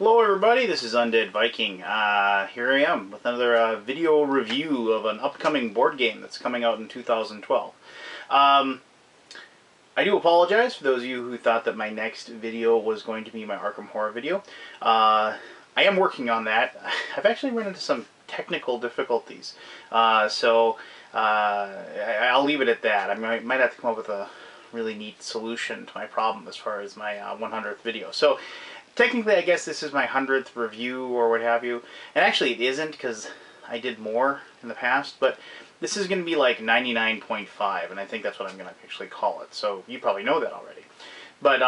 Hello everybody, this is Undead Viking. Here I am with another video review of an upcoming board game that's coming out in 2012. I do apologize for those of you who thought that my next video was going to be my Arkham Horror video. I am working on that. I've actually run into some technical difficulties, so I'll leave it at that. I might have to come up with a really neat solution to my problem as far as my 100th video. So technically, I guess this is my 100th review or what have you. And actually, it isn't because I did more in the past. But this is going to be like 99.5, and I think that's what I'm going to actually call it. So you probably know that already. But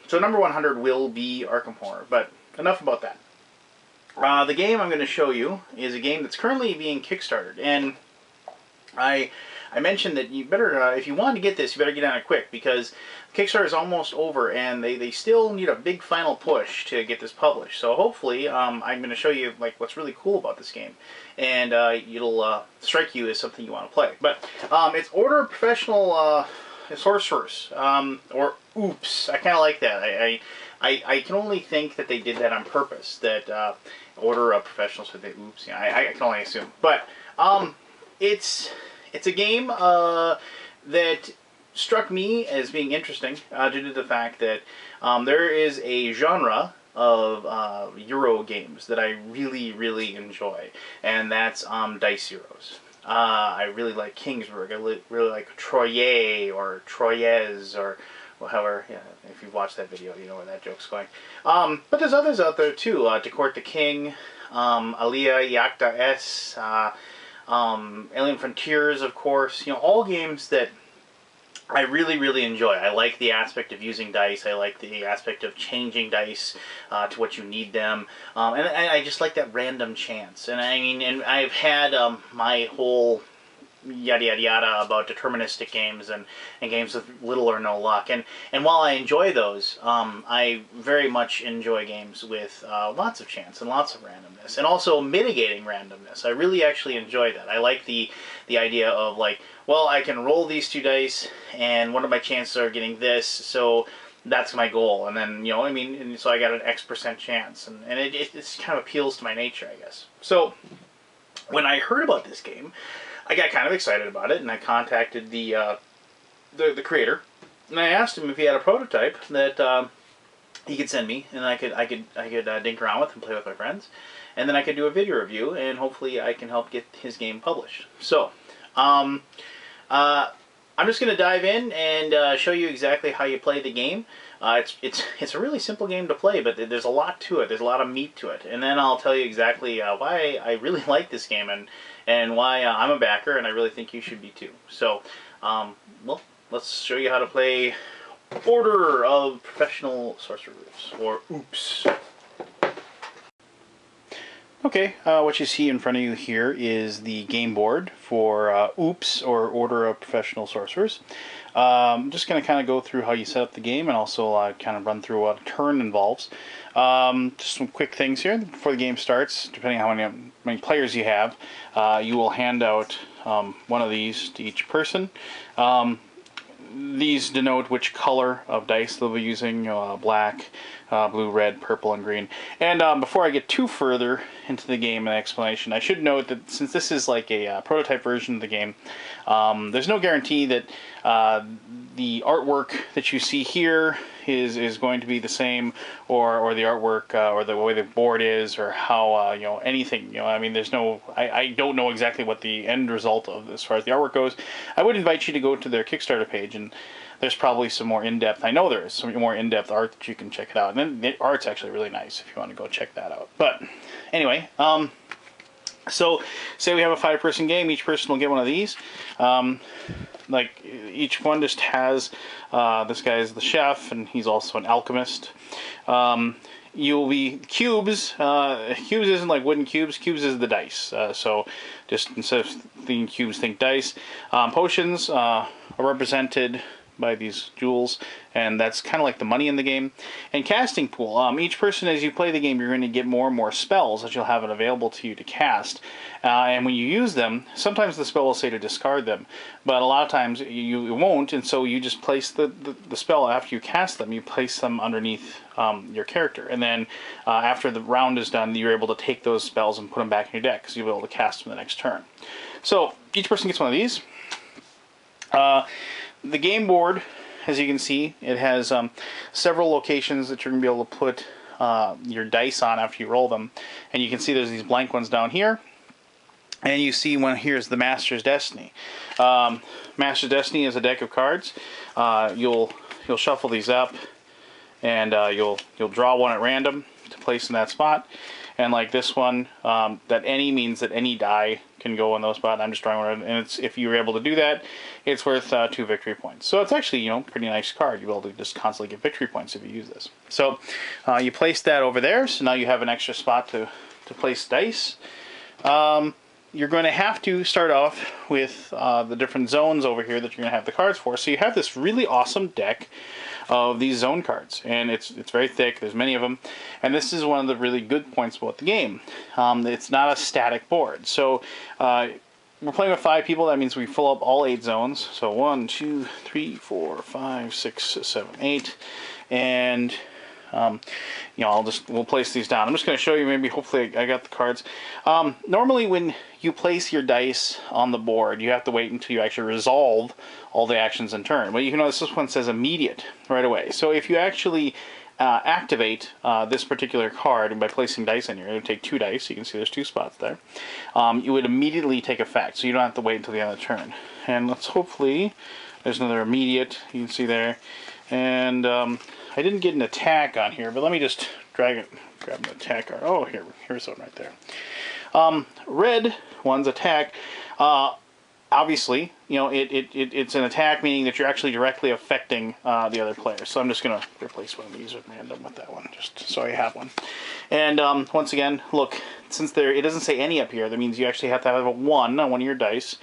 so number 100 will be Arkham Horror. But enough about that. The game I'm going to show you is a game that's currently being Kickstarted, and I mentioned that you better, if you want to get this, you better get on it quick, because Kickstarter is almost over, and they still need a big final push to get this published. So hopefully, I'm going to show you like what's really cool about this game, and it'll strike you as something you want to play. But it's Order of Professional Sorcerers, or Oops. I kind of like that. I can only think that they did that on purpose. That Order of Professionals, so they oops. Yeah, I can only assume, but It's a game that struck me as being interesting due to the fact that there is a genre of Euro games that I really, really enjoy, and that's Dice Euros. I really like Kingsburg. I really like Troyer or Troyes or however, yeah, if you've watched that video, you know where that joke's going. But there's others out there too. To Court the King, Alia Iacta S, Alien Frontiers, of course. You know, all games that I really, really enjoy. I like the aspect of using dice. I like the aspect of changing dice to what you need them. And I just like that random chance. And I mean, and I've had my whole yada yada yada about deterministic games and games with little or no luck, and while I enjoy those, I very much enjoy games with lots of chance and lots of randomness, and also mitigating randomness. I really actually enjoy that. I like the idea of, like, well, I can roll these two dice and one of my chances are getting this, so that's my goal, and then, you know, I mean, and so I got an X% chance, and it kind of appeals to my nature, I guess. So when I heard about this game, I got kind of excited about it, and I contacted the creator, and I asked him if he had a prototype that he could send me, and I could dink around with and play with my friends, and then I could do a video review, and hopefully I can help get his game published. So I'm just going to dive in and show you exactly how you play the game. It's a really simple game to play, but there's a lot to it. There's a lot of meat to it, and then I'll tell you exactly why I really like this game and why I'm a backer, and I really think you should be too. So, well, let's show you how to play Order of Professional Sorcerers, or Oops. Okay, what you see in front of you here is the game board for Oops, or Order of Professional Sorcerers. I'm just going to kind of go through how you set up the game, and also kind of run through what a turn involves. Just some quick things here before the game starts. Depending on how many players you have, you will hand out one of these to each person. These denote which color of dice they'll be using, black, blue, red, purple, and green. And before I get too further into the game and explanation, I should note that since this is like a prototype version of the game, there's no guarantee that the artwork that you see here is going to be the same, or the artwork, or the way the board is, or how, you know, anything. You know, I mean, there's no, I don't know exactly what the end result of, as far as the artwork goes. I would invite you to go to their Kickstarter page, and there's probably some more in-depth, I know there is some more in-depth art that you can check it out. And then the art's actually really nice if you want to go check that out. But anyway, so say we have a 5-person game, each person will get one of these. Like, each one just has, this guy is the chef, and he's also an alchemist. You'll be cubes. Cubes isn't like wooden cubes. Cubes is the dice. So just instead of thinking cubes, think dice. Potions are represented by these jewels, and that's kind of like the money in the game. And casting pool. Each person, as you play the game, you're going to get more and more spells that you'll have it available to you to cast. And when you use them, sometimes the spell will say to discard them, but a lot of times you won't, and so you just place the spell after you cast them. You place them underneath your character, and then after the round is done, you're able to take those spells and put them back in your deck, because you'll be able to cast them the next turn. So each person gets one of these. The game board, as you can see, it has several locations that you're going to be able to put your dice on after you roll them. And you can see there's these blank ones down here. And you see one here's the Master's Destiny. Master's Destiny is a deck of cards. You'll shuffle these up, and you'll draw one at random to place in that spot. And like this one, that any means that any die can go in those spots. I'm just drawing one, and it's, if you're able to do that, it's worth 2 victory points. So it's actually, you know, pretty nice card. You'll be able to just constantly get victory points if you use this. So you place that over there. So now you have an extra spot to place dice. You're going to have to start off with the different zones over here that you're going to have the cards for. So you have this really awesome deck of these zone cards, and it's very thick. There's many of them, and this is one of the really good points about the game. It's not a static board. So we're playing with 5 people. That means we fill up all 8 zones. So 1, 2, 3, 4, 5, 6, 7, 8, and you know, we'll place these down. I'm just going to show you, maybe, hopefully I got the cards. Normally when you place your dice on the board, you have to wait until you actually resolve all the actions in turn. But you can notice this one says immediate right away. So if you actually activate this particular card by placing dice in here, it would take 2 dice. You can see there's 2 spots there. You would immediately take effect, so you don't have to wait until the end of the turn. And let's hopefully, there's another immediate, you can see there. And I didn't get an attack on here, but let me just grab an attack card. Oh, here's one right there. Red one's attack. Obviously, you know, it's an attack, meaning that you're actually directly affecting the other player. So I'm just going to replace one of these at random with that one, just so I have one. And once again, look, since it doesn't say any up here, that means you actually have to have a 1 on one of your dice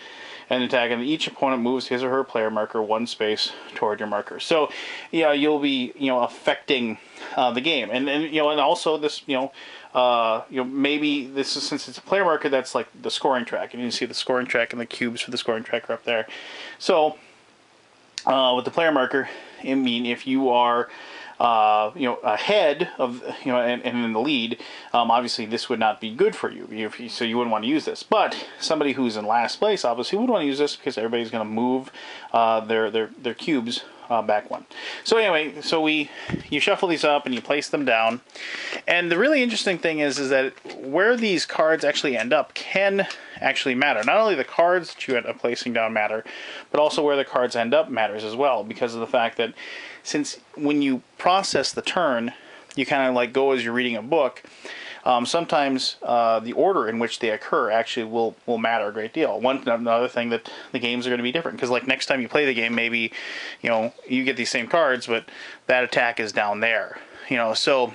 and attack, and each opponent moves his or her player marker 1 space toward your marker. So, yeah, you'll be, you know, affecting the game, and you know, and also this, you know, maybe this is, since it's a player marker, that's like the scoring track, and you can see the scoring track and the cubes for the scoring track are up there. So, with the player marker, I mean, if you are you know, ahead of, you know, and in the lead, obviously this would not be good for you, so you wouldn't want to use this. But somebody who's in last place obviously would want to use this, because everybody's going to move their cubes back 1. So anyway, so you shuffle these up and you place them down, and the really interesting thing is that where these cards actually end up can actually matter. Not only the cards that you end up placing down matter, but also where the cards end up matters as well, because of the fact that since when you process the turn, you kind of like go as you're reading a book. Sometimes the order in which they occur actually will matter a great deal. Another thing that the games are going to be different, because like next time you play the game, maybe, you know, you get these same cards, but that attack is down there. You know, so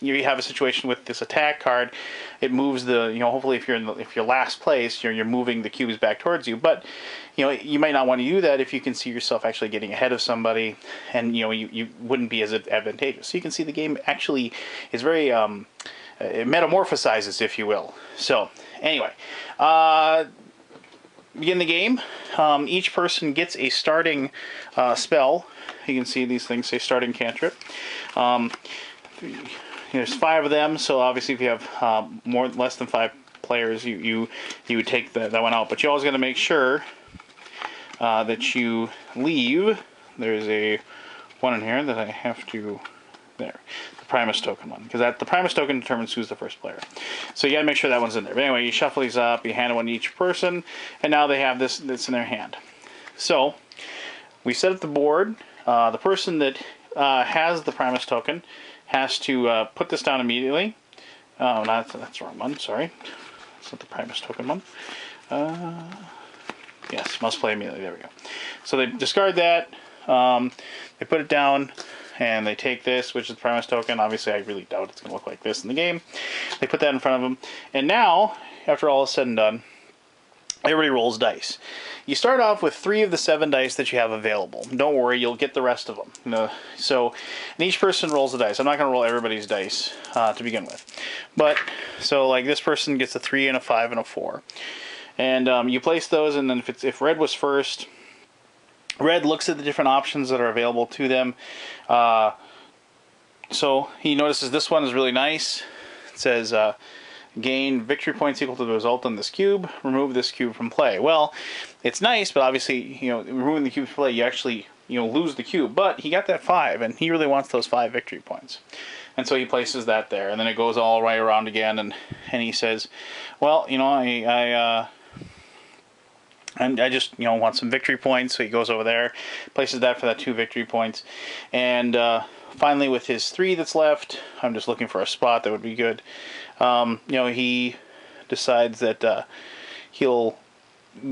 you have a situation with this attack card. It moves the, you know, hopefully if you're last place, you're moving the cubes back towards you. But you know, you might not want to do that if you can see yourself actually getting ahead of somebody, and you know, you wouldn't be as advantageous. So you can see the game actually is very it metamorphosizes, if you will. So anyway, begin the game. Each person gets a starting spell. You can see these things say starting cantrip. There's 5 of them, so obviously if you have less than 5 players, you would take that one out. But you always got to make sure that you leave. There's a one in here that I have to, there, the Primus token one, because the Primus token determines who's the first player. So you got to make sure that one's in there. But anyway, you shuffle these up, you hand one to each person, and now they have this in their hand. So we set up the board. The person that has the Primus token has to put this down immediately. Oh, that's the wrong one, sorry. That's not the Primus token one. Yes, must play immediately, there we go. So they discard that, they put it down, and they take this, which is the Primus token. Obviously, I really doubt it's going to look like this in the game. They put that in front of them, and now, after all is said and done, everybody rolls dice. You start off with 3 of the 7 dice that you have available. Don't worry, you'll get the rest of them. So, and each person rolls the dice. I'm not going to roll everybody's dice to begin with. But, so like this person gets a 3 and a 5 and a 4. And you place those, and then if red was first, red looks at the different options that are available to them. So he notices this one is really nice. It says, gain victory points equal to the result on this cube. Remove this cube from play. Well, it's nice, but obviously, removing the cube from play, you actually, lose the cube. But he got that 5, and he really wants those 5 victory points. And so he places that there, and then it goes all right around again, and he says, well, I just, want some victory points. So he goes over there, places that for that 2 victory points. And finally, with his 3 that's left, I'm just looking for a spot that would be good. He decides that he'll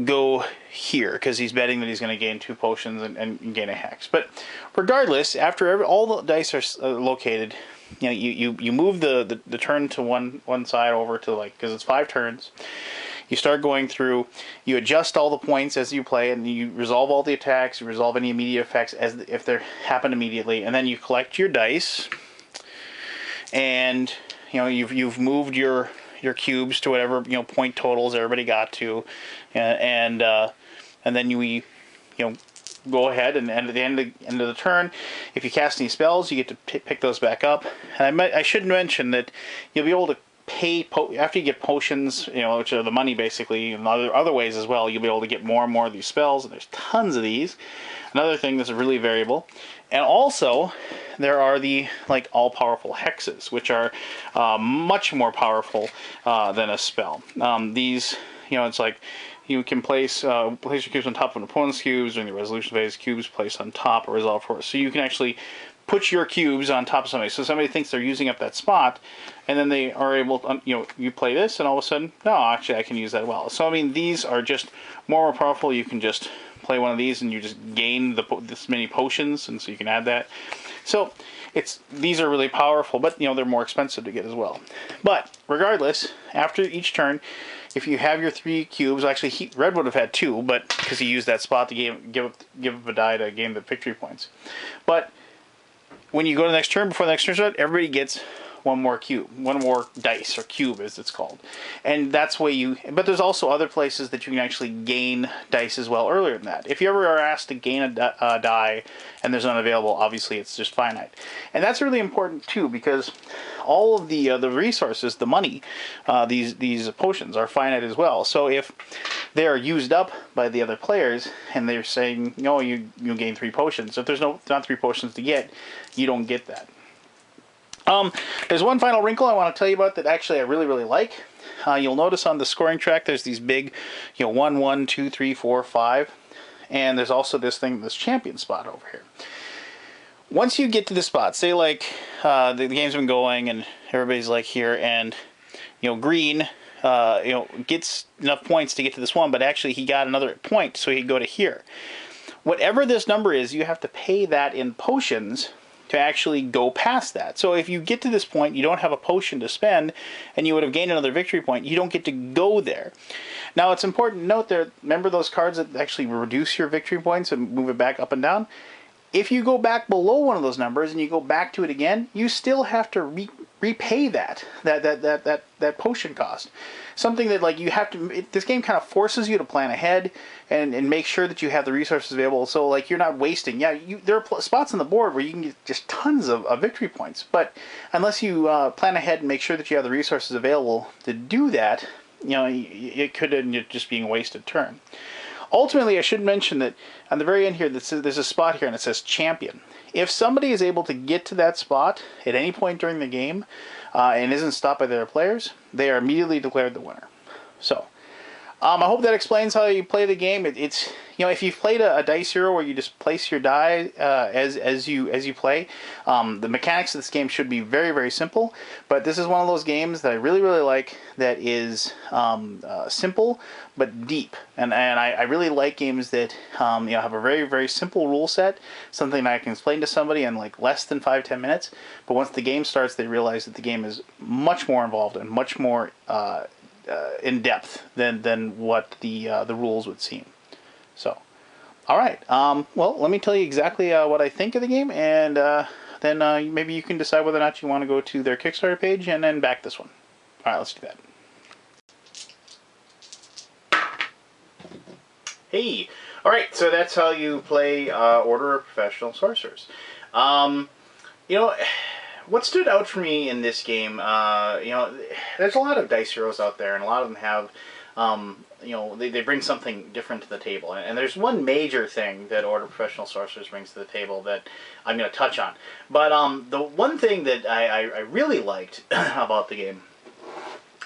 go here because he's betting that he's going to gain 2 potions and gain a hex. But regardless, after all the dice are located, you move the turn to one side over to because it's 5 turns. You start going through, you adjust all the points as you play, and you resolve all the attacks, you resolve any immediate effects if they happen immediately, and then you collect your dice, and you've moved your cubes to whatever point totals everybody got to, and then you go ahead and at the end of the turn, if you cast any spells, you get to pick those back up. And I should mention that you'll be able to pay after you get potions, which are the money basically, and other ways as well. You'll be able to get more and more of these spells, and there's tons of these. Another thing that's really variable, and also there are the all-powerful hexes, which are much more powerful than a spell. These, it's like you can place your cubes on top of an opponent's cubes during the resolution phase. Cubes placed on top or resolved for. So you can actually put your cubes on top of somebody. So somebody thinks they're using up that spot, and then they are able to, you play this, and all of a sudden, no, actually I can use that well. So I mean, these are just more powerful. You can just play one of these, and you just gain this many potions, and so you can add that. So these are really powerful, but they're more expensive to get as well. But regardless, after each turn, if you have your 3 cubes, actually red would have had 2, but because he used that spot to give up a die to gain the victory points. But when you go to the next turn, before the next turn starts, everybody gets one more dice, or cube as it's called. And that's where but there's also other places that you can actually gain dice as well earlier than that. If you ever are asked to gain a die and there's none available, obviously it's just finite. And that's really important too, because all of the resources, the money, these potions are finite as well. So if they are used up by the other players and they're saying, you gain 3 potions. If there's not 3 potions to get, you don't get that. There's one final wrinkle I want to tell you about that actually I really, really like. You'll notice on the scoring track there's these big, 1, 1, 2, 3, 4, 5. And there's also this champion spot over here. Once you get to this spot, say the game's been going and everybody's here, and green gets enough points to get to this one, but actually he got another point, so he'd go to here. Whatever this number is, you have to pay that in potions to actually go past that. So if you get to this point, you don't have a potion to spend, and you would have gained another victory point, you don't get to go there. Now it's important to note there, remember those cards that actually reduce your victory points and move it back up and down? If you go back below one of those numbers and you go back to it again, you still have to repay that potion cost. Something that you have to. This game kind of forces you to plan ahead and make sure that you have the resources available. So you're not wasting. Yeah, there are spots on the board where you can get just tons of victory points, but unless you plan ahead and make sure that you have the resources available to do that, it could end up just being a wasted turn. Ultimately, I should mention that on the very end here, there's a spot here and it says champion. If somebody is able to get to that spot at any point during the game and isn't stopped by their players, they are immediately declared the winner. So, I hope that explains how you play the game. It's if you've played a dice hero where you just place your die as you play, the mechanics of this game should be very, very simple. But this is one of those games that I really, really like, that is simple but deep. And I really like games that have a very, very simple rule set, something that I can explain to somebody in less than 5-10 minutes. But once the game starts, they realize that the game is much more involved and much more in depth than what the rules would seem. So, all right. Well, let me tell you exactly what I think of the game, and then maybe you can decide whether or not you want to go to their Kickstarter page and then back this one. All right, let's do that. Hey, all right. So that's how you play Order of Professional Sorcerers. You know, what stood out for me in this game, you know, there's a lot of dice heroes out there, and a lot of them have, you know, they bring something different to the table. And there's one major thing that Order of Professional Sorcerers brings to the table that I'm going to touch on. But the one thing that I really liked about the game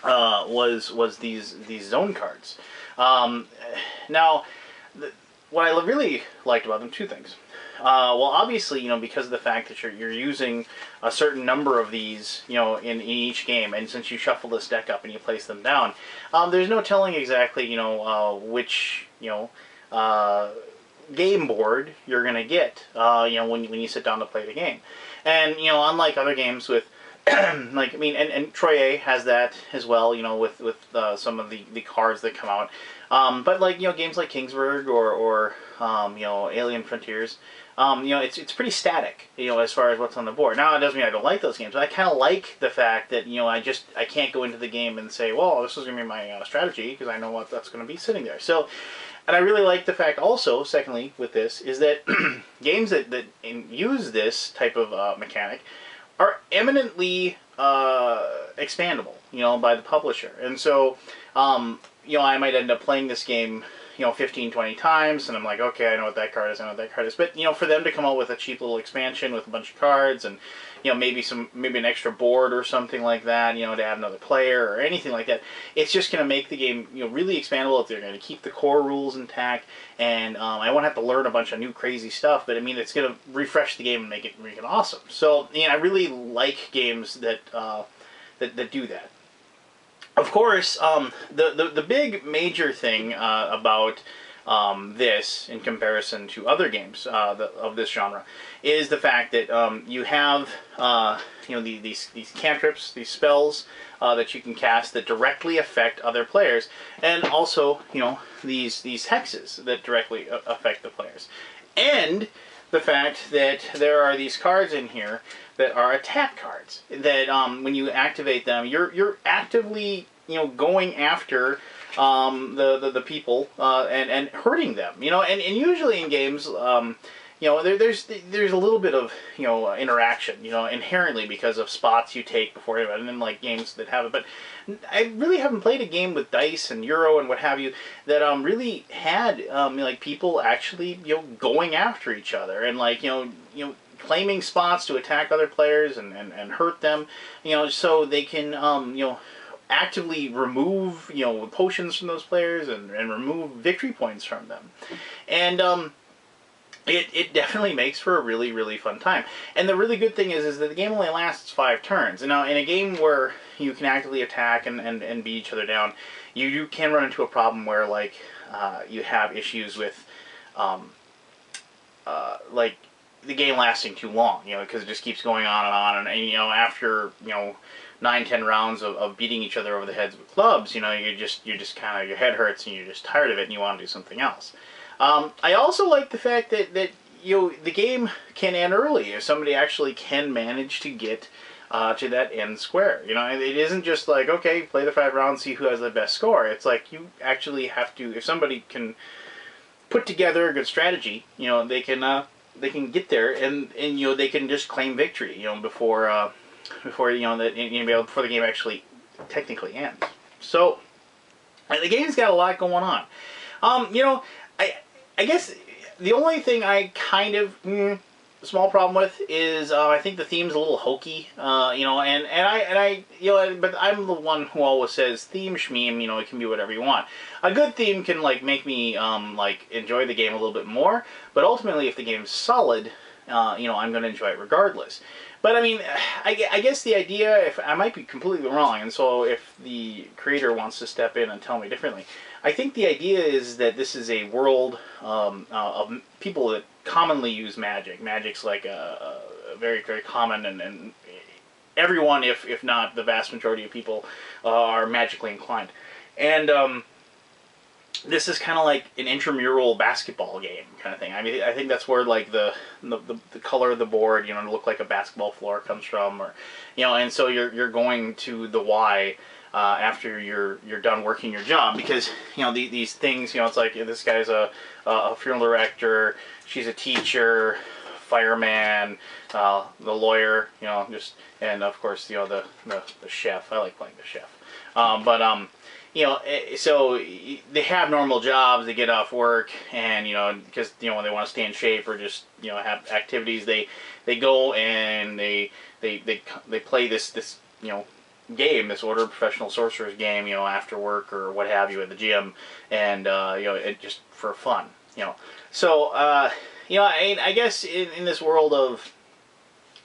was these zone cards. Now, what I really liked about them, two things. Well, obviously, you know, because of the fact that you're using a certain number of these, you know, in each game, and since you shuffle this deck up and you place them down, there's no telling exactly, you know, which, you know, game board you're going to get, you know, when you sit down to play the game. And, you know, unlike other games with, like, I mean, and Troye has that as well, you know, with some of the cards that come out. But, like, you know, games like Kingsburg or you know, Alien Frontiers, you know, it's pretty static, you know, as far as what's on the board. Now, it doesn't mean I don't like those games, but I kind of like the fact that, you know, I can't go into the game and say, well, this is going to be my strategy, because I know what that's going to be sitting there. So, and I really like the fact also, secondly, with this, is that games that use this type of mechanic are eminently expandable, you know, by the publisher. And so, you know, I might end up playing this game, you know, 15, 20 times, and I'm like, okay, I know what that card is, I know what that card is. But, you know, for them to come out with a cheap little expansion with a bunch of cards and, you know, maybe an extra board or something like that, you know, to add another player or anything like that, it's just going to make the game, you know, really expandable if they're going to keep the core rules intact. And I won't have to learn a bunch of new crazy stuff, but I mean, it's going to refresh the game and make it awesome. So, you know, I really like games that that do that. Of course, the big major thing about this, in comparison to other games of this genre, is the fact that you have you know, these cantrips, these spells that you can cast that directly affect other players, and also, you know, these hexes that directly affect the players, and the fact that there are these cards in here that are attack cards that when you activate them, you're actively, you know, going after the people and hurting them, you know, and usually in games, you know, there's a little bit of, you know, interaction, you know, inherently because of spots you take before anybody, and then like games that have it. But I really haven't played a game with dice and Euro and what have you that really had like people actually, you know, going after each other and, like, you know, claiming spots to attack other players and hurt them, you know, so they can you know, actively remove, you know, potions from those players and remove victory points from them. And it definitely makes for a really, really fun time. And the really good thing is that the game only lasts 5 turns. And now, in a game where you can actively attack and beat each other down, you can run into a problem where, like, you have issues with like the game lasting too long, you know, because it just keeps going on, and you know, after, you know, 9-10 rounds of beating each other over the heads with clubs, you know, you're just kind of, your head hurts and you're just tired of it and you want to do something else. I also like the fact that you know, the game can end early if somebody actually can manage to get to that end square. You know, it isn't just like, okay, play the 5 rounds, see who has the best score. It's like you actually have to, if somebody can put together a good strategy, you know, they can get there and you know, they can just claim victory, you know, before you know, before the game actually technically ends. So the game's got a lot going on. You know, I guess the only thing I kind of small problem with is I think the theme's a little hokey. You know, and I you know, but I'm the one who always says theme schmeme, you know, it can be whatever you want. A good theme can, like, make me like enjoy the game a little bit more, but ultimately if the game's solid, you know, I'm going to enjoy it regardless. But I mean, I guess the idea, if I might be completely wrong, and so if the creator wants to step in and tell me differently, I think the idea is that this is a world of people that commonly use magic. Magic's like a very, very common, and everyone, if not the vast majority of people, are magically inclined. And this is kind of like an intramural basketball game kind of thing. I mean, I think that's where like the color of the board, you know, to look like a basketball floor comes from, or, you know, and so you're going to the Y after you're done working your job, because, you know, these things, you know, it's like this guy's a funeral director, she's a teacher, fireman, the lawyer, you know, just, and of course, you know, the chef. I like playing the chef, you know, so they have normal jobs. They get off work, and, you know, because, you know, when they want to stay in shape or just, you know, have activities, they go and they play this you know, game, this Order of Professional Sorcerers game, you know, after work or what have you at the gym, and you know, it just for fun, you know. So you know, I guess in this world of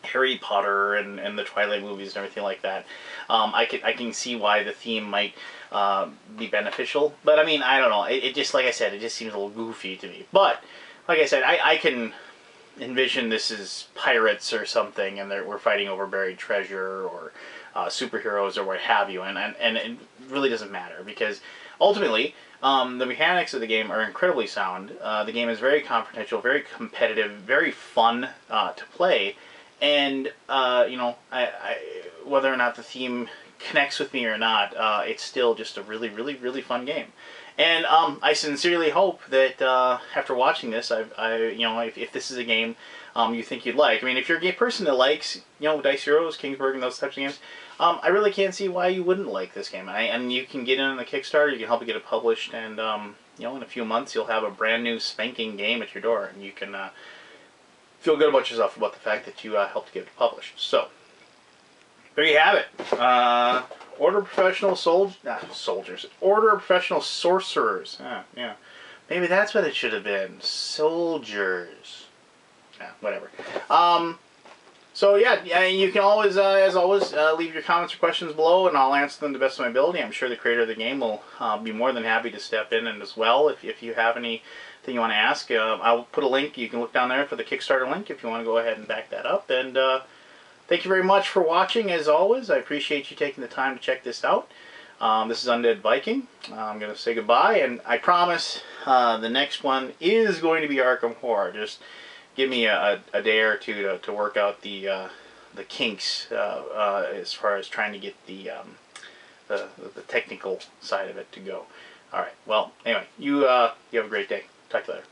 Harry Potter and the Twilight movies and everything like that, I can see why the theme might be beneficial. But I mean, I don't know. It just, like I said, it just seems a little goofy to me. But like I said, I can envision this as pirates or something, and we're fighting over buried treasure, or superheroes, or what have you. And it really doesn't matter, because ultimately, the mechanics of the game are incredibly sound. The game is very confrontational, very competitive, very fun to play. And you know, whether or not the theme connects with me or not, it's still just a really, really, really fun game. And I sincerely hope that after watching this, you know, if this is a game you think you'd like. I mean, if you're a person that likes, you know, Dice Heroes, Kingsburg, and those types of games, I really can't see why you wouldn't like this game. And you can get in on the Kickstarter. You can help it get it published, and you know, in a few months, you'll have a brand new spanking game at your door, and you can feel good about yourself about the fact that you helped get it published. So there you have it. Order of Professional Soldiers. Order of Professional Sorcerers. Yeah. Maybe that's what it should have been. Soldiers. Yeah, whatever. So yeah, you can always, as always, leave your comments or questions below, and I'll answer them to the best of my ability. I'm sure the creator of the game will be more than happy to step in, and as well, if you have anything you want to ask, I'll put a link. You can look down there for the Kickstarter link if you want to go ahead and back that up. And thank you very much for watching, as always. I appreciate you taking the time to check this out. This is Undead Viking. I'm going to say goodbye, and I promise the next one is going to be Arkham Horror. Just give me a day or two to work out the kinks as far as trying to get the technical side of it to go. All right. Well, anyway, you have a great day. Talk to you later.